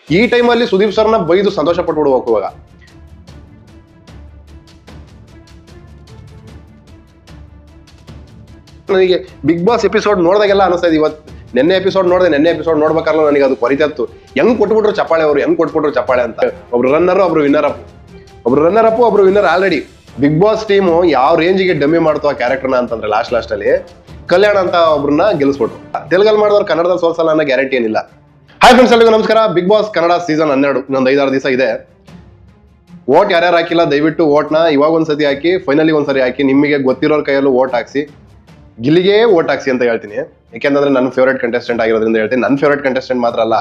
ಈ ಟೈಮಲ್ಲಿ ಸುದೀಪ್ ಸರ್ನ ಬೈದು ಸಂತೋಷ ಪಟ್ಬಿಡ್ಬೇಕು. ಇವಾಗ ನನಗೆ ಬಿಗ್ ಬಾಸ್ ಎಪಿಸೋಡ್ ನೋಡಿದಾಗೆಲ್ಲ ಅನಿಸ್ತಾ ಇದೆ, ಇವತ್ತು ನೆನ್ನೆ ಎಪಿಸೋಡ್ ನೋಡ್ಬೇಕಲ್ಲ ನನಗೆ ಅದು ಕೊರಿತತ್ತು. ಹೆಂಗ್ ಕೊಟ್ಬಿಟ್ರು ಚಪ್ಪಾಳೆ ಅವರು, ಹೆಂಗ್ ಕೊಟ್ಬಿಟ್ರು ಚಪ್ಪಾಳೆ ಅಂತ. ಒಬ್ರು ರನ್ನರ್, ಒಬ್ರು ವಿನ್ನರ್ ಅಪ್, ಒಬ್ರು winner. Already Bigg Boss team ಯಾವ ರೇಂಜಿಗೆ ಡಮ್ಮಿ ಮಾಡ್ತು ಆ ಕ್ಯಾರೆಕ್ಟರ್ನ ಅಂತಂದ್ರೆ ಲಾಸ್ಟ್ ಅಲ್ಲಿ ಕಲ್ಯಾಣ ಅಂತ ಒಬ್ರನ್ನ ಗೆಲ್ಲಿಸ್ಬಿಟ್ರು. ತೆಲುಗಲ್ಲಿ ಮಾಡಿದವ್ರು ಕನ್ನಡದಲ್ಲಿ ಸೋಲ್ಸಲ್ಲ ಅನ್ನೋ ಗ್ಯಾರಂಟಿ ಏನಿಲ್ಲ. ಹಾಯ್ ಫ್ರೆಂಡ್ಸ್, ಎಲ್ಲರಿಗೂ ನಮಸ್ಕಾರ. ಬಿಗ್ ಬಾಸ್ ಕನ್ನಡ ಸೀಸನ್ 12 ಇನ್ನೊಂದು 5-6 ದಿವಸ ಇದೆ. ವೋಟ್ ಯಾರ್ಯಾರು ಹಾಕಿಲ್ಲ ದಯವಿಟ್ಟು ವೋಟ್ನ ಇವಾಗ ಒಂದ್ಸತಿ ಹಾಕಿ, ಫೈನಲಿ ಒಂದ್ಸರಿ ಹಾಕಿ. ನಿಮಗೆ ಗೊತ್ತಿರೋರ್ ಕೈಯಲ್ಲೂ ವೋಟ್ ಹಾಕ್ಸಿ, ಗಿಲ್ಲಿಗೆ ವೋಟ್ ಹಾಕ್ಸಿ ಅಂತ ಹೇಳ್ತೀನಿ. ಯಾಕೆಂದ್ರೆ ನನ್ನ ಫೇವ್ರೇಟ್ ಕಂಟೆಸ್ಟೆಂಟ್ ಆಗಿರೋದ್ರಿಂದ ಹೇಳ್ತೀನಿ. ನನ್ನ ಫೇವ್ರೇಟ್ ಕಂಟೆಸ್ಟೆಂಟ್ ಮಾತ್ರ ಅಲ್ಲ,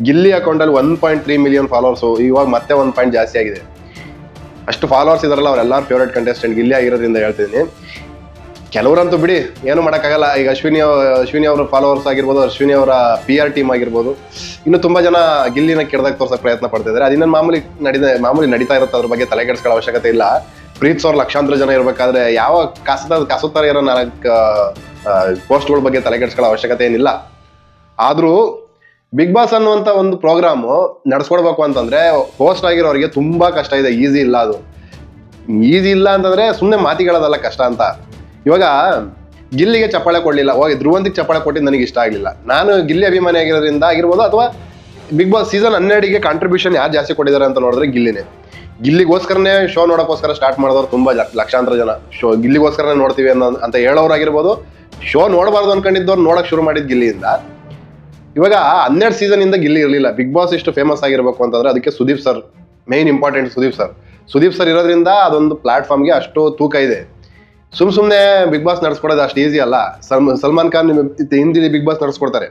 ಗಿಲ್ಲಿ ಅಕೌಂಟಲ್ಲಿ 1.3 ಮಿಲಿಯನ್ ಫಾಲೋವರ್ಸು. ಇವಾಗ ಮತ್ತೆ 1 ಪಾಯಿಂಟ್ ಜಾಸ್ತಿ ಆಗಿದೆ. ಅಷ್ಟು ಫಾಲೋವರ್ಸ್ ಇದಾರಲ್ಲ ಅವರೆಲ್ಲರೂ ಫೇವ್ರೇಟ್ ಕಂಟೆಸ್ಟೆಂಟ್ ಗಿಲ್ಲಿ ಆಗಿರೋದ್ರಿಂದ ಹೇಳ್ತಿದ್ದೀನಿ. ಕೆಲವರಂತೂ ಬಿಡಿ, ಏನು ಮಾಡೋಕ್ಕಾಗಲ್ಲ. ಈಗ ಅಶ್ವಿನಿ ಅವರ ಫಾಲೋವರ್ಸ್ ಆಗಿರ್ಬೋದು, ಅಶ್ವಿನಿ ಅವರ PR ಟೀಮ್ ಆಗಿರ್ಬೋದು, ಇನ್ನು ತುಂಬಾ ಜನ ಗಿಲ್ಲಿನ ಕೆಡದಾಗ ತೋರ್ಸಕ್ ಪ್ರಯತ್ನ ಪಡ್ತಿದ್ದಾರೆ. ಅದಿನ್ನ ಮಾಮೂಲಿ ನಡೀತಾ ಇರುತ್ತೆ. ಅದ್ರ ಬಗ್ಗೆ ತಲೆ ಕೆಡಿಸ್ಕೊಳ್ಳೋ ಅವಶ್ಯಕತೆ ಇಲ್ಲ. ಪ್ರೀತಿಸೋರು ಲಕ್ಷಾಂತರ ಜನ ಇರ್ಬೇಕಾದ್ರೆ ಯಾವ ಕಸುತ್ತಾರೆ ಇರೋ 4 ಪೋಸ್ಟ್ಗಳ ಬಗ್ಗೆ ತಲೆ ಕೆಡಿಸ್ಕೊಳ್ಳೋ ಅವಶ್ಯಕತೆ ಏನಿಲ್ಲ. ಆದ್ರೂ ಬಿಗ್ ಬಾಸ್ ಅನ್ನುವಂತ ಒಂದು ಪ್ರೋಗ್ರಾಮು ನಡ್ಸ್ಕೊಡ್ಬೇಕು ಅಂತಂದ್ರೆ ಹೋಸ್ಟ್ ಆಗಿರೋರಿಗೆ ತುಂಬಾ ಕಷ್ಟ ಇದೆ. ಈಸಿ ಇಲ್ಲ. ಅದು ಈಸಿ ಇಲ್ಲ ಅಂತಂದ್ರೆ ಸುಮ್ಮನೆ ಮಾತಿಗಳದಲ್ಲ, ಕಷ್ಟ ಅಂತ. ಇವಾಗ ಗಿಲ್ಲಿಗೆ ಚಪ್ಪಾಳೆ ಕೊಡ್ಲಿಲ್ಲ, ಹೋಗಿ ಧ್ರುವಂತಿಗೆ ಚಪ್ಪಾಳೆ ಕೊಟ್ಟಿದ್ದು ನನಗೆ ಇಷ್ಟ ಆಗ್ಲಿಲ್ಲ. ನಾನು ಗಿಲ್ಲಿ ಅಭಿಮಾನಿ ಆಗಿರೋದ್ರಿಂದ ಆಗಿರ್ಬೋದು, ಅಥವಾ ಬಿಗ್ ಬಾಸ್ ಸೀಸನ್ 12ಗೆ ಕಾಂಟ್ರಿಬ್ಯೂಷನ್ ಯಾರು ಜಾಸ್ತಿ ಕೊಟ್ಟಿದ್ದಾರೆ ಅಂತ ನೋಡಿದ್ರೆ ಗಿಲ್ಲಿನೇ. ಗಿಲ್ಲಿಗೋಸ್ಕರನೇ ಶೋ ನೋಡೋಕ್ಕೋಸ್ಕರ ಸ್ಟಾರ್ಟ್ ಮಾಡಿದವ್ರು ತುಂಬಾ ಲಕ್ಷಾಂತರ ಜನ. ಗಿಲ್ಲಿಗೋಸ್ಕರನೇ ನೋಡ್ತೀವಿ ಅಂತ ಹೇಳೋರಾಗಿರ್ಬೋದು, ಶೋ ನೋಡಬಾರ್ದು ಅನ್ಕೊಂಡಿದ್ದವ್ರು ನೋಡಕ್ ಶುರು ಮಾಡಿದ್ ಗಿಲ್ಲಿಯಿಂದ. ಇವಾಗ 12 ಸೀಸನ್ ಇಂದ ಗಿಲ್ಲಿ ಇರಲಿಲ್ಲ. ಬಿಗ್ ಬಾಸ್ ಇಷ್ಟು ಫೇಮಸ್ ಆಗಿರ್ಬೇಕು ಅಂತಂದ್ರೆ ಅದಕ್ಕೆ Sudeep sir main important. Sudeep sir ಇರೋದ್ರಿಂದ ಅದೊಂದು ಪ್ಲಾಟ್ಫಾರ್ಮ್ಗೆ ಅಷ್ಟು ತೂಕ ಇದೆ. ಸುಮ್ನೆ ಬಿಗ್ ಬಾಸ್ ನಡ್ಸ್ಕೊಡೋದು ಅಷ್ಟು ಈಸಿ ಅಲ್ಲ. ಸಲ್ಮಾನ್ ಖಾನ್ ಹಿಂದಿಲಿ ಬಿಗ್ ಬಾಸ್ ನಡ್ಸ್ಕೊಡ್ತಾರೆ.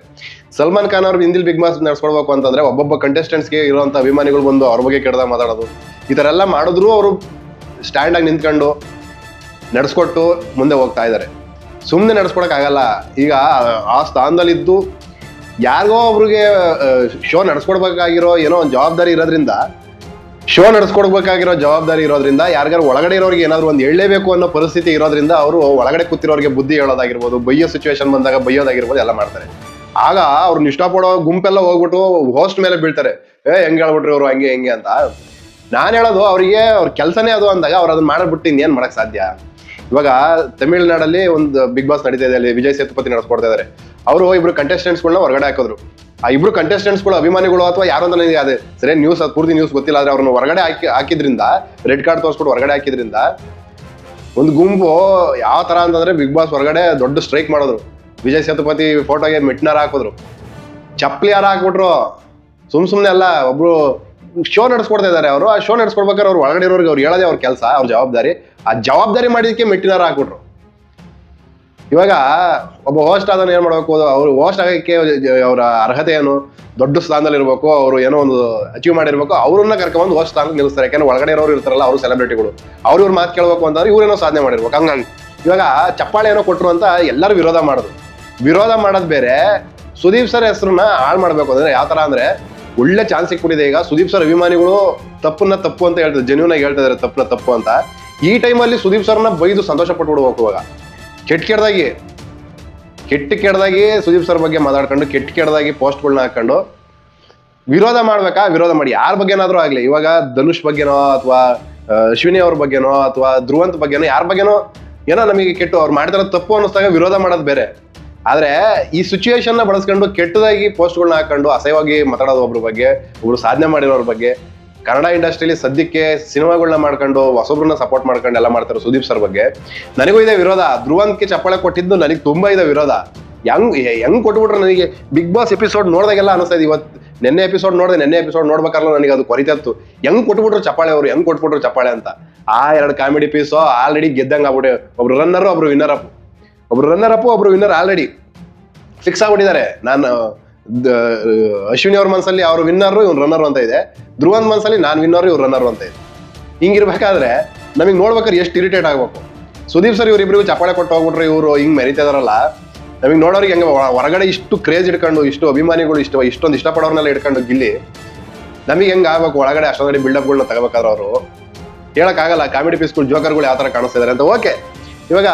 ಸಲ್ಮಾನ್ ಖಾನ್ ಅವ್ರು ಹಿಂದಿಲಿ ಬಿಗ್ ಬಾಸ್ ನಡ್ಸ್ಕೊಡ್ಬೇಕು ಅಂತಂದ್ರೆ ಒಬ್ಬೊಬ್ಬ ಕಂಟೆಸ್ಟೆಂಟ್ಸ್ಗೆ ಇರುವಂತ ಅಭಿಮಾನಿಗಳು ಬಂದು ಅವ್ರ ಬಗ್ಗೆ ಕೆಡದಾಗ ಮಾತಾಡೋದು, ಈ ತರ ಎಲ್ಲ ಮಾಡಿದ್ರು ಅವರು ಸ್ಟ್ಯಾಂಡ್ ಆಗಿ ನಿಂತ್ಕೊಂಡು ನಡ್ಸ್ಕೊಟ್ಟು ಮುಂದೆ ಹೋಗ್ತಾ ಇದ್ದಾರೆ. ಸುಮ್ಮನೆ ನಡ್ಸ್ಕೊಡಕ್ ಆಗಲ್ಲ. ಈಗ ಆ ಸ್ಥಾನದಲ್ಲಿದ್ದು ಯಾರಿಗೋ ಒಬ್ರಿಗೆ ಶೋ ನಡ್ಸ್ಕೊಡ್ಬೇಕಾಗಿರೋ ಏನೋ ಒಂದು ಜವಾಬ್ದಾರಿ ಇರೋದ್ರಿಂದ, ಯಾರಿಗಾರು ಒಳಗಡೆ ಇರೋರಿಗೆ ಏನಾದ್ರು ಒಂದು ಹೇಳಲೇಬೇಕು ಅನ್ನೋ ಪರಿಸ್ಥಿತಿ ಇರೋದ್ರಿಂದ ಅವರು ಒಳಗಡೆ ಕೂತಿರೋರಿಗೆ ಬುದ್ಧಿ ಹೇಳೋದಾಗಿರ್ಬೋದು, ಬೈಯೋ ಸಿಚುವೇಶನ್ ಬಂದಾಗ ಬೈಯೋದಾಗಿರ್ಬೋದು ಎಲ್ಲ ಮಾಡ್ತಾರೆ. ಆಗ ಅವ್ರನ್ನ ಇಷ್ಟಪಡೋ ಗುಂಪೆಲ್ಲ ಹೋಗ್ಬಿಟ್ಟು ಹೋಸ್ಟ್ ಮೇಲೆ ಬೀಳ್ತಾರೆ. ಹೆಂಗ್ ಹೇಳ್ಬಿಟ್ರಿ ಅವರು ಹಂಗೆ ಅಂತ. ನಾನು ಹೇಳೋದು ಅವ್ರಿಗೆ ಅವ್ರ ಕೆಲಸನೇ ಅದು ಅಂದಾಗ ಅವ್ರು ಅದನ್ನ ಮಾಡಬಿಟ್ಟು ಇನ್ನೇನ್ ಮಾಡಕ್ ಸಾಧ್ಯ. ಇವಾಗ ತಮಿಳ್ನಾಡಲ್ಲಿ ಒಂದು ಬಿಗ್ ಬಾಸ್ ನಡೀತಾ ಇದೆ. ಅಲ್ಲಿ ವಿಜಯ್ ಸೇತುಪತಿ ನಡೆಸ್ಕೊಡ್ತಾ ಇದಾರೆ. ಅವರು ಇಬ್ರು ಕಂಟೆಸ್ಟೆಂಟ್ಸ್ಗಳನ್ನ ಹೊರಗಡೆ ಹಾಕಿದ್ರು. ಆ ಇಬ್ರು ಕಂಟೆಸ್ಟೆಂಟ್ಸ್ಗಳು ಅಭಿಮಾನಿಗಳು ಅಥವಾ ಯಾರು ಅಂತ ನನಗೆ ಅದೇ ಸರಿ ಪೂರ್ತಿ ನ್ಯೂಸ್ ಗೊತ್ತಿಲ್ಲ. ಆದ್ರೆ ಅವ್ರನ್ನ ಹೊರಗಡೆ ಹಾಕಿದ್ರಿಂದ, ರೆಡ್ ಕಾರ್ಡ್ ತೋರಿಸ್ಬಿಟ್ಟು ಹೊರಗಡೆ ಹಾಕಿದ್ರಿಂದ ಒಂದು ಗುಂಪು ಯಾವ ತರ ಅಂತಂದ್ರೆ ಬಿಗ್ ಬಾಸ್ ಹೊರಗಡೆ ದೊಡ್ಡ ಸ್ಟ್ರೈಕ್ ಮಾಡಿದ್ರು. ವಿಜಯ್ ಸೇತುಪತಿ ಫೋಟೋಗೆ ಮಿಟ್ನಾರ ಹಾಕಿದ್ರು, ಚಪ್ಪಲಿ ಯಾರ ಹಾಕ್ಬಿಟ್ರು. ಸುಮ್ನೆ ಅಲ್ಲ, ಒಬ್ರು ಶೋ ನಡೆಸ್ಕೊಡ್ತಾ ಇದಾರೆ. ಅವರು ಆ ಶೋ ನಡೆಸ್ಕೊಡ್ಬೇಕಾದ್ರೆ ಅವ್ರು ಒಳಗಡೆ ಇರೋರಿಗೆ ಅವ್ರು ಹೇಳೋದೇ ಅವ್ರ ಕೆಲಸ, ಅವ್ರ ಜವಾಬ್ದಾರಿ. ಆ ಜವಾಬ್ದಾರಿ ಮಾಡಿದಕ್ಕೆ ಮೆಟ್ಟಿನಾರ ಹಾಕ್ಬಿಟ್ರು. ಇವಾಗ ಒಬ್ಬ ಹೋಸ್ಟ್ ಆದನ್ನು ಏನ್ ಮಾಡ್ಬೇಕು, ಅವ್ರು ಹೋಸ್ಟ್ ಆಗಕ್ಕೆ ಅವರ ಅರ್ಹತೆ ಏನು, ದೊಡ್ಡ ಸ್ಥಾನದಲ್ಲಿ ಇರ್ಬೇಕು, ಅವರು ಏನೋ ಒಂದು ಅಚೀವ್ ಮಾಡಿರ್ಬೇಕು, ಅವ್ರನ್ನ ಕರ್ಕೊಂಡ್ಬಂದು ಹೋಸ್ಟ್ ಸ್ಥಾನಕ್ಕೆ ನಿಲ್ಲಿಸ್ತಾರೆ. ಯಾಕಂದ್ರೆ ಒಳಗಡೆ ಇರೋರು ಇರ್ತಾರಲ್ಲ, ಅವರು ಸೆಲೆಬ್ರಿಟಿಗಳು, ಇವ್ರ ಮಾತು ಕೇಳ್ಬೇಕು ಅಂತಂದ್ರೆ ಇವ್ರೇನೋ ಸಾಧನೆ ಮಾಡಿರ್ಬೇಕು. ಹಂಗಾಗಿ ಇವಾಗ ಚಪ್ಪಾಳೆ ಏನೋ ಕೊಟ್ರು ಅಂತ ಎಲ್ಲರೂ ವಿರೋಧ ಮಾಡೋದು ಬೇರೆ. ಸುದೀಪ್ ಸರ್ ಹೆಸರನ್ನ ಹಾಳು ಮಾಡ್ಬೇಕು ಅಂದ್ರೆ ಯಾವ ತರ ಅಂದ್ರೆ, ಒಳ್ಳೆ ಚಾನ್ಸ್ ಸಿಕ್ಬಿಟ್ಟಿದೆ. ಈಗ ಸುದೀಪ್ ಸರ್ ಅಭಿಮಾನಿಗಳು ತಪ್ಪು ಅಂತ ಹೇಳ್ತಾರೆ, ಜೆನ್ಯೂನ್ ಆಗಿ ಹೇಳ್ತಾ ಇದಾರೆ ತಪ್ಪು ಅಂತ. ಈ ಟೈಮಲ್ಲಿ ಸುದೀಪ್ ಸರ್ನ ಬೈದು ಸಂತೋಷ ಪಟ್ಬಿಡ್ಬೇಕು. ಇವಾಗ ಕೆಟ್ಟದಾಗಿ ಸುದೀಪ್ ಸರ್ ಬಗ್ಗೆ ಮಾತಾಡ್ಕೊಂಡು ಕೆಟ್ಟದಾಗಿ ಪೋಸ್ಟ್ಗಳನ್ನ ಹಾಕೊಂಡು ವಿರೋಧ ಮಾಡ್ಬೇಕಾ, ವಿರೋಧ ಮಾಡಿ. ಯಾರ ಬಗ್ಗೆನಾದ್ರೂ ಆಗ್ಲಿ. ಇವಾಗ ಧನುಷ್ ಬಗ್ಗೆನೋ ಅಥವಾ ಅಶ್ವಿನಿ ಅವ್ರ ಬಗ್ಗೆನೋ ಅಥವಾ ಧ್ರುವಂತ್ ಬಗ್ಗೆನೋ ಯಾರ ಬಗ್ಗೆನೋ ಏನೋ ನಮಗೆ ಕೆಟ್ಟು ಅವ್ರು ಮಾಡ್ತಾರ ತಪ್ಪು ಅನ್ನಿಸ್ದಾಗ ವಿರೋಧ ಮಾಡೋದು ಬೇರೆ. ಆದ್ರೆ ಈ ಸಿಚುವೇಶನ್ ನ ಬಳಸ್ಕೊಂಡು ಕೆಟ್ಟದಾಗಿ ಪೋಸ್ಟ್ಗಳನ್ನ ಹಾಕೊಂಡು ಅಸಹ್ಯವಾಗಿ ಮಾತಾಡೋದು ಒಬ್ರ ಬಗ್ಗೆ, ಒಬ್ರು ಸಾಧನೆ ಮಾಡಿರೋರ ಬಗ್ಗೆ. ಕನ್ನಡ ಇಂಡಸ್ಟ್ರಿಯಲ್ಲಿ ಸದ್ಯಕ್ಕೆ ಸಿನಿಮಾಗಳನ್ನ ಮಾಡ್ಕೊಂಡು ಹೊಸೊಬ್ರನ್ನ ಸಪೋರ್ಟ್ ಮಾಡ್ಕೊಂಡು ಎಲ್ಲ ಮಾಡ್ತಾರೆ ಸುದೀಪ್ ಸರ್ ಬಗ್ಗೆ. ನನಗೂ ಇದೆ ವಿರೋಧ. ಧ್ರುವಂತ್ಗೆ ಚಪ್ಪಾಳೆ ಕೊಟ್ಟಿದ್ದು ನನಗೆ ತುಂಬಾ ಇದೆ ವಿರೋಧ. ಹೆಂಗ್ ಕೊಟ್ಬಿಟ್ರೆ ನನಗೆ ಬಿಗ್ ಬಾಸ್ ಎಪಿಸೋಡ್ ನೋಡಿದಾಗೆಲ್ಲ ಅನಿಸ್ತಾ ಇದೆ, ಇವತ್ತು ನೆನ್ನೆ ಎಪಿಸೋಡ್ ನೋಡ್ಬೇಕಲ್ಲ ನನಗೆ ಅದು ಕೊರಿತತ್ತು. ಹೆಂಗ್ ಕೊಟ್ಬಿಟ್ರು ಚಪ್ಪಾಳೆ ಅವರು, ಹೆಂಗ್ ಕೊಟ್ಬಿಟ್ರು ಚಪ್ಪಾಳೆ ಅಂತ. ಆ 2 ಕಾಮಿಡಿ ಪೀಸು ಆಲ್ರೆಡಿ ಗೆದ್ದಂಗ ಆಗ್ಬಿಟ್ಟೆ. ಒಬ್ರು ರನ್ನರ್, ಒಬ್ರು ವಿನ್ನರ್ ಆಲ್ರೆಡಿ ಫಿಕ್ಸ್ ಆಗ್ಬಿಟ್ಟಿದ್ದಾರೆ. ನಾನು ಅಶ್ವಿನಿ ಅವ್ರ ಮನ್ಸಲ್ಲಿ ಅವ್ರು ವಿನ್ನರು, ಇವ್ನು ರನ್ನರ್ ಅಂತ ಇದೆ. ಧ್ರುವಂತ್ ಮನ್ಸಲ್ಲಿ ನಾನು ವಿನ್ನರು, ಇವ್ರು ರನ್ನರ್ ಅಂತ ಇದೆ. ಹಿಂಗಿರ್ಬೇಕಾದ್ರೆ ನಮಗೆ ನೋಡ್ಬೇಕಾದ್ರೆ ಎಷ್ಟು ಇರಿಟೇಟ್ ಆಗ್ಬೇಕು. ಸುದೀಪ್ ಸರ್ ಇವ್ರಿಬ್ರಿಗೂ ಚಪ್ಪಾಳೆ ಕೊಟ್ಟು ಹೋಗ್ಬಿಟ್ರೆ ಇವರು ಹಿಂಗ್ ಮೆರಿತಾ ಇದಾರಲ್ಲ, ನಮಗೆ ನೋಡೋರಿಗೆ ಹೆಂಗೆ ಹೊರಗಡೆ ಇಷ್ಟು ಕ್ರೇಜ್ ಇಟ್ಕೊಂಡು, ಇಷ್ಟು ಅಭಿಮಾನಿಗಳು, ಇಷ್ಟೊಂದು ಇಷ್ಟಪಡೋರ್ನೆಲ್ಲ ಇಟ್ಕೊಂಡು ಗಿಲ್ಲಿ ನಮಗೆ ಹೆಂಗ್ ಆಗ್ಬೇಕು. ಒಳಗಡೆ ಅಷ್ಟೊಂದು ಬಿಲ್ಡಪ್ಗಳನ್ನ ತಗೋಬೇಕಾದ್ರೆ ಅವರು ಹೇಳಕ್ಕಾಗಲ್ಲ. ಕಾಮಿಡಿ ಪೀಸ್ಗಳು, ಜೋಕರ್ಗಳು ಯಾವ ತರ ಕಾಣಿಸ್ತಿದ್ದಾರೆ ಅಂತ. ಓಕೆ, ಇವಾಗ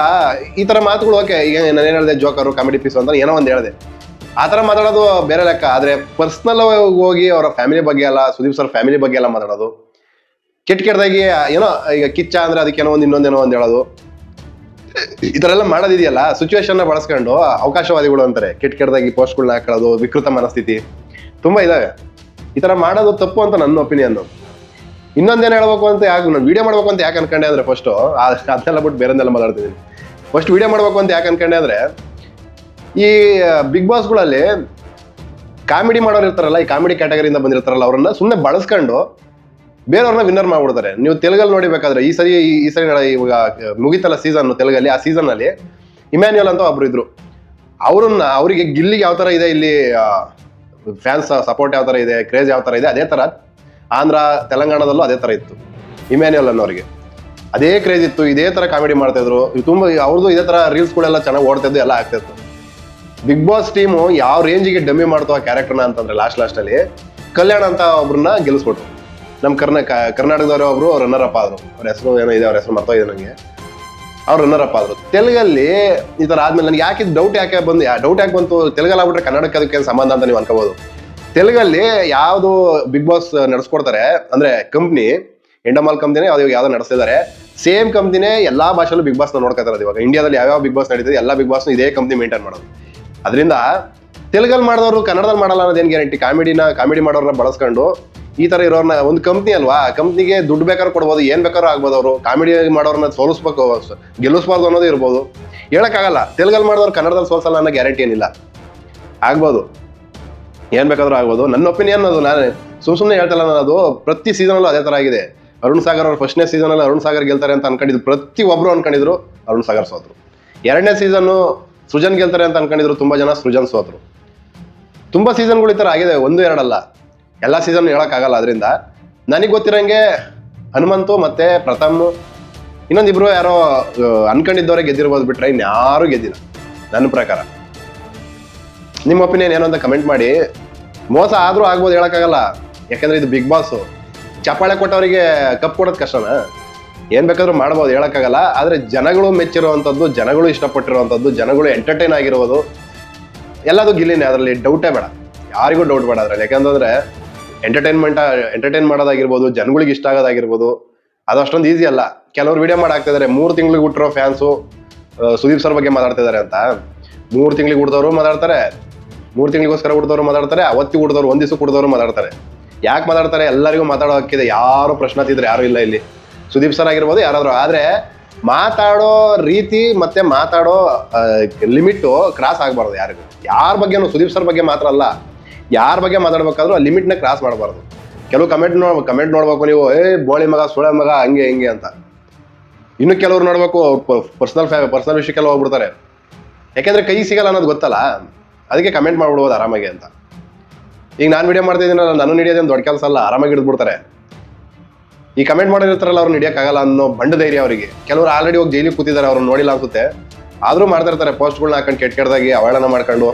ಈ ತರ ಮಾತುಗಳು ಓಕೆ. ಈಗ ನಾನು ಹೇಳಿದೆ ಜೋಕರು ಕಾಮಿಡಿ ಪೀಸ್ ಅಂತ ಏನೋ ಒಂದು ಹೇಳಿದೆ. ಆ ಥರ ಮಾತಾಡೋದು ಬೇರೆ ಲೆಕ್ಕ. ಆದರೆ ಪರ್ಸ್ನಲ್ ಹೋಗಿ ಅವರ ಫ್ಯಾಮಿಲಿ ಬಗ್ಗೆ ಎಲ್ಲ, ಸುದೀಪ್ ಸರ್ ಫ್ಯಾಮಿಲಿ ಬಗ್ಗೆ ಎಲ್ಲ ಮಾತಾಡೋದು, ಕೆಟ್ಟದಾಗಿ ಏನೋ ಈಗ ಕಿಚ್ಚ ಅಂದ್ರೆ ಅದಕ್ಕೇನೋ ಒಂದು ಇನ್ನೊಂದೇನೋ ಒಂದು ಹೇಳೋದು, ಈ ಥರ ಎಲ್ಲ ಮಾಡೋದಿದೆಯಲ್ಲ, ಸಿಚುವೇಶನ್ನ ಬಳಸ್ಕೊಂಡು ಅವಕಾಶವಾದಿಗಳು ಅಂತಾರೆ. ಕೆಟ್ಟದಾಗಿ ಪೋಸ್ಟ್ಗಳನ್ನ ಹಾಕೊಳ್ಳೋದು, ವಿಕೃತ ಮನಸ್ಥಿತಿ ತುಂಬ ಇದಾವೆ. ಈ ಥರ ಮಾಡೋದು ತಪ್ಪು ಅಂತ ನನ್ನ ಒಪಿನಿಯನ್. ಇನ್ನೊಂದೇನು ಹೇಳ್ಬೇಕು ಅಂತ ಯಾಕೆ ನಾನು ವಿಡಿಯೋ ಮಾಡ್ಬೇಕು ಅಂತ ಯಾಕೆ ಅನ್ಕೊಂಡೆ ಅಂದರೆ, ಫಸ್ಟು ಅದನ್ನೆಲ್ಲ ಬಿಟ್ಟು ಬೇರೆಂದೆಲ್ಲ ಮಾತಾಡ್ತಿದ್ದೀನಿ. ಫಸ್ಟ್ ವಿಡಿಯೋ ಮಾಡ್ಬೇಕು ಅಂತ ಯಾಕೆ ಅನ್ಕೊಂಡೆ ಅಂದರೆ, ಈ ಬಿಗ್ ಬಾಸ್ಗಳಲ್ಲಿ ಕಾಮಿಡಿ ಮಾಡೋರು ಇರ್ತಾರಲ್ಲ, ಈ ಕಾಮಿಡಿ ಕ್ಯಾಟಗರಿಯಿಂದ ಬಂದಿರ್ತಾರಲ್ಲ, ಅವ್ರನ್ನ ಸುಮ್ಮನೆ ಬಳಸ್ಕೊಂಡು ಬೇರೆಯವ್ರನ್ನ ವಿನ್ನರ್ ಮಾಡ್ಬಿಡ್ತಾರೆ. ನೀವು ತೆಲುಗಲ್ಲಿ ನೋಡಿಬೇಕಾದ್ರೆ ಈ ಸರಿ ಇವಾಗ ಮುಗಿತಲ್ಲ ಸೀಸನ್ ತೆಲುಗಲ್ಲಿ, ಆ ಸೀಸನ್ನಲ್ಲಿ ಇಮ್ಯಾನ್ಯುಯಲ್ ಅಂತ ಒಬ್ರು ಇದ್ರು. ಅವರಿಗೆ ಗಿಲ್ಲಿಗೆ ಯಾವ ಥರ ಇದೆ, ಇಲ್ಲಿ ಫ್ಯಾನ್ಸ್ ಸಪೋರ್ಟ್ ಯಾವ ಥರ ಇದೆ, ಕ್ರೇಜ್ ಯಾವ ಥರ ಇದೆ, ಅದೇ ಥರ ಆಂಧ್ರ ತೆಲಂಗಾಣದಲ್ಲೂ ಅದೇ ಥರ ಇತ್ತು. ಇಮ್ಯಾನ್ಯುಯಲ್ ಅನ್ನೋರಿಗೆ ಅದೇ ಕ್ರೇಜ್ ಇತ್ತು, ಇದೇ ಥರ ಕಾಮಿಡಿ ಮಾಡ್ತಾಯಿದ್ರು. ತುಂಬ ಅವ್ರದ್ದು ಇದೇ ಥರ ರೀಲ್ಸ್ಗಳೆಲ್ಲ ಚೆನ್ನಾಗಿ ಓಡ್ತಿದ್ದು, ಎಲ್ಲ ಆಗ್ತಿತ್ತು. ಬಿಗ್ ಬಾಸ್ ಟೀಮು ಯಾವ ರೇಂಜಿಗೆ ಡಮ್ಮಿ ಮಾಡ್ತು ಆ ಕ್ಯಾರೆಕ್ಟರ್ನ ಅಂತಂದ್ರೆ, ಲಾಸ್ಟಲ್ಲಿ ಕಲ್ಯಾಣ ಅಂತ ಒಬ್ರನ್ನ ಗೆಲ್ಲಿಸ್ಕೊಟ್ರು. ನಮ್ಮ ಕರ್ನಾಟಕದವರು ಒಬ್ರು ರನ್ನರ್ ಅಪ್ ಆದ್ರು. ಅವ್ರ ಹೆಸರು ಏನೋ ಇದೆ, ಅವ್ರ ಹೆಸರು ಮರ್ತೋಗಿದೆ ನನಗೆ. ಅವ್ರು ರನ್ನರ್ ಅಪ್ ಆದ್ರು. ತೆಲುಗಲ್ಲಿ ಈ ಥರ ಆದ್ಮೇಲೆ ನನಗೆ ಯಾಕೆ ಡೌಟ್ ಯಾಕೆ ಬಂತು, ತೆಲುಗಲ್ಲಿ ಆಗ್ಬಿಟ್ರೆ ಕನ್ನಡಕ್ಕೆ ಅದಕ್ಕೆ ಸಂಬಂಧ ಅಂತ ನೀವು ಅನ್ಕೋಬಹುದು. ತೆಲುಗಲ್ಲಿ ಯಾವುದು ಬಿಗ್ ಬಾಸ್ ನಡೆಸ್ಕೊಡ್ತಾರೆ ಅಂದ್ರೆ ಕಂಪ್ನಿ, ಎಂಡಮಾಲ್ ಕಂಪ್ನಿನೇ ಯಾವ್ದು ನಡೆಸ್ತಿದ್ದಾರೆ, ಸೇಮ್ ಕಂಪ್ನಿನೇ ಎಲ್ಲಾ ಭಾಷೆಲ್ಲೂ ಬಿಗ್ ಬಾಸ್ ನೋಡ್ಕೊತಾರೆ. ಇವಾಗ ಇಂಡಿಯಾದಲ್ಲಿ ಯಾವ್ಯಾವ ಬಿಗ್ ಬಾಸ್ ನಡೀತಿದೆ ಎಲ್ಲ ಬಿಗ್ ಬಾಸ್ ಇದೇ ಕಂಪ್ನಿ ಮೇಂಟೈನ್ ಮಾಡೋದು. ಅದರಿಂದ ತೆಲುಗಲ್ಲಿ ಮಾಡಿದವರು ಕನ್ನಡದಲ್ಲಿ ಮಾಡಲ್ಲ ಅನ್ನೋದೇನು ಗ್ಯಾರಂಟಿ? ಕಾಮಿಡಿ ಮಾಡೋರನ್ನ ಬಳಸ್ಕೊಂಡು ಈ ತರ ಇರೋರ್ನ, ಒಂದು ಕಂಪ್ನಿ ಅಲ್ವಾ, ಕಂಪ್ನಿಗೆ ದುಡ್ಡು ಬೇಕಾದ್ರೂ ಕೊಡ್ಬೋದು, ಏನ್ ಬೇಕಾದ್ರೂ ಆಗ್ಬೋದು. ಅವರು ಕಾಮಿಡಿ ಮಾಡೋರನ್ನ ಸೋಲಿಸ್ಬೇಕು, ಗೆಲ್ಲಿಸ್ಬಾರ್ದು ಅನ್ನೋದು ಇರ್ಬೋದು. ಹೇಳಕ್ಕಾಗಲ್ಲ. ತೆಲುಗಲ್ಲಿ ಮಾಡಿದವ್ರು ಕನ್ನಡದಲ್ಲಿ ಸೋಲ್ಸಲ್ಲ ಅನ್ನೋ ಗ್ಯಾರಂಟಿ ಏನಿಲ್ಲ. ಆಗ್ಬೋದು, ಏನ್ ಬೇಕಾದ್ರೂ ಆಗ್ಬೋದು. ನನ್ನ ಒಪಿನಿಯನ್ ಅದು. ನಾನು ಸುಮ್ಮನೆ ಹೇಳ್ತಲ್ಲ, ನಾನು ಅದು ಪ್ರತಿ ಸೀಸನಲ್ಲೂ ಅದೇ ತರ ಆಗಿದೆ. ಅರುಣ್ ಸಾಗರ್ ಅವ್ರು ಫಸ್ಟ್ನೇ ಸೀಸನಲ್ಲಿ ಅರುಣ್ ಸಾಗರ್ ಗೆಲ್ತಾರೆ ಅಂತ ಅನ್ಕೊಂಡಿದ್ರು, ಪ್ರತಿ ಒಬ್ರು ಅನ್ಕೊಂಡಿದ್ರು, ಅರುಣ್ ಸಾಗರ್ ಸೋತ್ರು. ಎರಡನೇ ಸೀಸನ್ನು ಸೃಜನ್ ಗೆಲ್ತಾರೆ ಅಂತ ಅನ್ಕೊಂಡಿದ್ರು ತುಂಬಾ ಜನ, ಸೃಜನ್ ಸೋತ್ರು. ತುಂಬಾ ಸೀಸನ್ಗಳು ಈ ತರ ಆಗಿದೆ, 1-2 ಅಲ್ಲ, ಎಲ್ಲ ಸೀಸನ್ ಹೇಳಕ್ಕಾಗಲ್ಲ. ಅದರಿಂದ ನನಗೆ ಗೊತ್ತಿರಂಗೆ ಹನುಮಂತು ಮತ್ತೆ ಪ್ರಥಮ್, ಇನ್ನೊಂದಿಬ್ರು ಯಾರೋ ಅನ್ಕೊಂಡಿದ್ದವರೇ ಗೆದ್ದಿರ್ಬೋದು, ಬಿಟ್ರೆ ಇನ್ಯಾರು ಗೆದ್ದಿಲ್ಲ ನನ್ನ ಪ್ರಕಾರ. ನಿಮ್ಮ ಒಪಿನಿಯನ್ ಏನು ಅಂತ ಕಮೆಂಟ್ ಮಾಡಿ. ಮೋಸ ಆದ್ರೂ ಆಗ್ಬೋದು, ಹೇಳಕ್ಕಾಗಲ್ಲ. ಯಾಕಂದ್ರೆ ಇದು ಬಿಗ್ ಬಾಸ್. ಚಪ್ಪಾಳೆ ಕೊಟ್ಟವರಿಗೆ ಕಪ್ ಕೊಡೋದು ಕಷ್ಟನಾ? ಏನ್ ಬೇಕಾದ್ರೂ ಮಾಡ್ಬೋದು, ಹೇಳಕ್ಕಾಗಲ್ಲ. ಆದ್ರೆ ಜನಗಳು ಮೆಚ್ಚಿರುವಂಥದ್ದು, ಜನಗಳು ಇಷ್ಟಪಟ್ಟಿರುವಂಥದ್ದು, ಜನಗಳು ಎಂಟರ್ಟೈನ್ ಆಗಿರುವುದು ಎಲ್ಲದು ಗಿಲ್ಲಿನೇ. ಅದರಲ್ಲಿ ಡೌಟೇ ಬೇಡ, ಯಾರಿಗೂ ಡೌಟ್ ಬೇಡ ಅದ್ರಲ್ಲಿ. ಯಾಕಂತಂದ್ರೆ ಎಂಟರ್ಟೈನ್ ಮಾಡೋದಾಗಿರ್ಬೋದು, ಜನಗಳಿಗೆ ಇಷ್ಟ ಆಗೋದಾಗಿರ್ಬೋದು, ಅದು ಅಷ್ಟೊಂದು ಈಸಿ ಅಲ್ಲ. ಕೆಲವರು ವಿಡಿಯೋ ಮಾಡಾಕ್ತಿದ್ದಾರೆ, 3 ತಿಂಗಳಿಗೆ ಹುಟ್ಟಿರೋ ಫ್ಯಾನ್ಸು ಸುದೀಪ್ ಸರ್ ಬಗ್ಗೆ ಮಾತಾಡ್ತಿದ್ದಾರೆ ಅಂತ. 3 ತಿಂಗಳಿಗೆ ಹುಡ್ದವರು ಮಾತಾಡ್ತಾರೆ, 3 ತಿಂಗಳಿಗೋಸ್ಕರ ಹುಡ್ದವ್ರು ಮಾತಾಡ್ತಾರೆ, ಅವತ್ತಿ ಹುಡ್ದವ್ರು, ಒಂದ್ ದಿವಸ ಹುಡ್ದವ್ರು ಮಾತಾಡ್ತಾರೆ. ಯಾಕೆ ಮಾತಾಡ್ತಾರೆ? ಎಲ್ಲರಿಗೂ ಮಾತಾಡೋ ಹಕ್ಕಿದೆ, ಯಾರು ಪ್ರಶ್ನಾತಿದ್ರೆ ಯಾರು ಇಲ್ಲ ಇಲ್ಲಿ. ಸುದೀಪ್ ಸರ್ ಆಗಿರ್ಬೋದು, ಯಾರಾದ್ರೂ. ಆದ್ರೆ ಮಾತಾಡೋ ರೀತಿ ಮತ್ತೆ ಮಾತಾಡೋ ಲಿಮಿಟ್ ಕ್ರಾಸ್ ಆಗ್ಬಾರ್ದು ಯಾರಿಗೂ. ಯಾರ ಬಗ್ಗೆನೂ, ಸುದೀಪ್ ಸರ್ ಬಗ್ಗೆ ಮಾತ್ರ ಅಲ್ಲ, ಯಾರ ಬಗ್ಗೆ ಮಾತಾಡ್ಬೇಕಾದ್ರೂ ಆ ಲಿಮಿಟ್ನ ಕ್ರಾಸ್ ಮಾಡಬಾರ್ದು. ಕೆಲವು ಕಮೆಂಟ್ ನೋಡ್ಬೇಕು ನೀವು, ಬೋಳಿ ಮಗ, ಸುಳೆ ಮಗ, ಹಂಗೆ ಹಿಂಗೆ ಅಂತ. ಇನ್ನು ಕೆಲವ್ರು ನೋಡ್ಬೇಕು, ಪರ್ಸನಲ್ ವಿಷಯಕ್ಕೆಲ್ಲ ಹೋಗ್ಬಿಡ್ತಾರೆ. ಯಾಕೆಂದ್ರೆ ಕೈ ಸಿಗಲ್ಲ ಅನ್ನೋದು ಗೊತ್ತಲ್ಲ, ಅದಕ್ಕೆ ಕಮೆಂಟ್ ಮಾಡ್ಬಿಡ್ಬೋದು ಆರಾಮಾಗಿ ಅಂತ. ಈಗ ನಾನು ವಿಡಿಯೋ ಮಾಡ್ತಾ ಇದ್ದೀನಲ್ಲ, ನಾನು ಹಿಡಿಯೋದೇನು ದೊಡ್ಡ ಕೆಲಸ ಅಲ್ಲ, ಆರಾಮಾಗಿ ಹಿಡಿದ್ಬಿಡ್ತಾರೆ. ಈ ಕಮೆಂಟ್ ಮಾಡಿರ್ತಾರಲ್ಲ, ಅವ್ರು ಹಿಡಿಯೋಕ್ಕಾಗಲ್ಲ ಅನ್ನೋ ಬಂಡ ಧೈರ್ಯ ಅವರಿಗೆ. ಕೆಲವರು ಆಲ್ರೆಡಿ ಹೋಗಿ ಜೈಲಿಗೆ ಕೂತಿದ್ದಾರೆ, ಅವ್ರನ್ನ ನೋಡಿಲ್ಲ ಅನ್ಸುತ್ತೆ, ಆದ್ರೂ ಮಾಡ್ತಾ ಇರ್ತಾರೆ ಪೋಸ್ಟ್ಗಳನ್ನ ಹಾಕೊಂಡು ಕೆಟ್ಟದಾಗಿ ಅವಳನ ಮಾಡ್ಕೊಂಡು.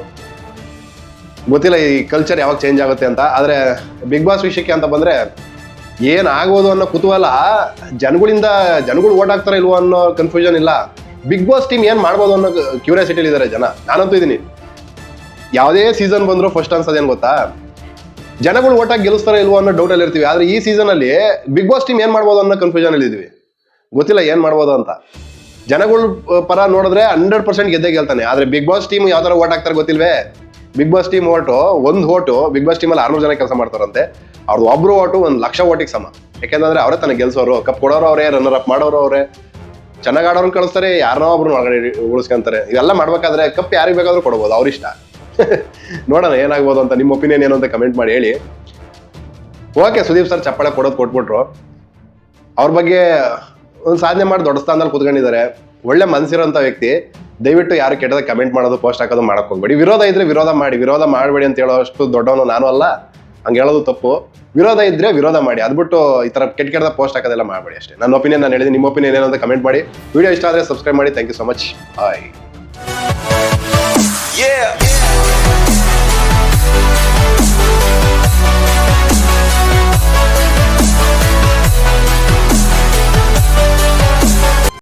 ಗೊತ್ತಿಲ್ಲ ಈ ಕಲ್ಚರ್ ಯಾವಾಗ ಚೇಂಜ್ ಆಗುತ್ತೆ ಅಂತ. ಆದ್ರೆ ಬಿಗ್ ಬಾಸ್ ವಿಷಯಕ್ಕೆ ಅಂತ ಬಂದ್ರೆ, ಏನ್ ಆಗ್ಬೋದು ಅನ್ನೋ ಕುತೂಹಲ ಜನಗಳು ಓಟ್ ಹಾಕ್ತಾರ ಇಲ್ವೋ ಅನ್ನೋ ಕನ್ಫ್ಯೂಷನ್ ಇಲ್ಲ. ಬಿಗ್ ಬಾಸ್ ಟೀಮ್ ಏನ್ ಮಾಡ್ಬೋದು ಅನ್ನೋ ಕ್ಯೂರಿಯಾಸಿಟಿಲಿ ಇದಾರೆ ಜನ. ನಾನಂತೂ ಇದೀನಿ. ಯಾವುದೇ ಸೀಸನ್ ಬಂದ್ರು ಫಸ್ಟ್ ಅನ್ಸೋದೇನ್ ಗೊತ್ತಾ, ಜನಗಳು ಓಟ್ ಹಾಕಿ ಗೆಲ್ಲಿಸ್ತಾರ ಇಲ್ವೋ ಅನ್ನೋ ಡೌಟ್ ಅಲ್ಲಿ ಇರ್ತೀವಿ. ಆದ್ರೆ ಈ ಸೀಸನ್ ಅಲ್ಲಿ ಬಿಗ್ ಬಾಸ್ ಟೀಮ್ ಏನ್ ಮಾಡ್ಬೋದು ಅನ್ನೋ ಕನ್ಫ್ಯೂಷನ್ ಅಲ್ಲಿ ಇದೀವಿ. ಗೊತ್ತಿಲ್ಲ ಏನ್ ಮಾಡ್ಬೋದು ಅಂತ. ಜನಗಳು ಪರ ನೋಡಿದ್ರೆ 100% ಗೆದ್ದೇ ಗೆಲ್ತಾನೆ. ಆದ್ರೆ ಬಿಗ್ ಬಾಸ್ ಟೀಮ್ ಯಾವ ತರ ಓಟ್ ಹಾಕ್ತಾರೆ ಗೊತ್ತಿಲ್ವೇ? ಬಿಗ್ ಬಾಸ್ ಟೀಮ್ ಒಂದು ಓಟು ಬಿಗ್ ಬಾಸ್ ಟೀಮಲ್ಲಿ 600 ಜನ ಕೆಲಸ ಮಾಡ್ತಾರಂತೆ. ಅವ್ರದ್ದು ಒಬ್ರು ಓಟು 1,00,000 ಓಟಿಗೆ ಸಮ. ಯಾಕೆಂದ್ರೆ ಅವರೇ ತನಗೆ ಗೆಲ್ಸೋರು, ಕಪ್ ಕೊಡೋರು ಅವರೇ, ರನ್ನರ್ ಅಪ್ ಮಾಡೋರು ಅವರೇ, ಚೆನ್ನಾಗಿ ಆಡೋರ್ನ ಕಳಿಸ್ತಾರೆ, ಯಾರನ್ನೋ ಒಬ್ರು ಒಳಗಡೆ ಉಳಿಸ್ಕೊಂತಾರೆ. ಇವೆಲ್ಲ ಮಾಡ್ಬೇಕಾದ್ರೆ ಕಪ್ ಯಾರಿಗೆ ಬೇಕಾದ್ರೂ ಕೊಡ್ಬೋದು, ಅವ್ರಿಷ್ಟ. ನೋಡೋಣ ಏನಾಗ್ಬೋದು ಅಂತ. ನಿಮ್ಮ ಒಪಿನಿಯನ್ ಏನು ಅಂತ ಕಮೆಂಟ್ ಮಾಡಿ ಹೇಳಿ. ಓಕೆ, ಸುದೀಪ್ ಸರ್ ಚಪ್ಪಾಳೆ ಕೊಟ್ಬಿಟ್ರು. ಅವ್ರ ಬಗ್ಗೆ ಒಂದು ಸಾಧನೆ ಮಾಡಿ ದೊಡ್ಡ ಸ್ಥಾನದಲ್ಲಿ ಕೂತ್ಕೊಂಡಿದ್ದಾರೆ. ಒಳ್ಳೆ ಮನಸ್ಸಿರೋಂಥ ವ್ಯಕ್ತಿ. ದಯವಿಟ್ಟು ಯಾರು ಕೆಟ್ಟದಾಗ ಕಮೆಂಟ್ ಮಾಡೋದು, ಪೋಸ್ಟ್ ಹಾಕೋದು ಮಾಡಕ್ ಹೋಗ್ಬೇಡಿ. ವಿರೋಧ ಇದ್ರೆ ವಿರೋಧ ಮಾಡಬೇಡಿ ಅಂತ ಹೇಳೋ ಅಷ್ಟು ದೊಡ್ಡವನು ನಾನು ಅಲ್ಲ, ಹಂಗೆ ಹೇಳೋದು ತಪ್ಪು. ವಿರೋಧ ಇದ್ರೆ ವಿರೋಧ ಮಾಡಿ, ಅದ್ಬಿಟ್ಟು ಈ ತರ ಕೆಟ್ಟದ ಪೋಸ್ಟ್ ಹಾಕೋದೆಲ್ಲ ಮಾಡಬೇಡಿ ಅಷ್ಟೇ. ನನ್ನ ಒಪಿನಿಯನ್ ನಾನು ಹೇಳಿದ್ದೀನಿ. ನಿಮ್ಮ ಒಪಿನಿಯನ್ ಏನು ಅಂತ ಕಮೆಂಟ್ ಮಾಡಿ. ವಿಡಿಯೋ ಇಷ್ಟ ಆದರೆ ಸಬ್ಸ್ಕ್ರೈಬ್ ಮಾಡಿ. Thank you so much. Bye.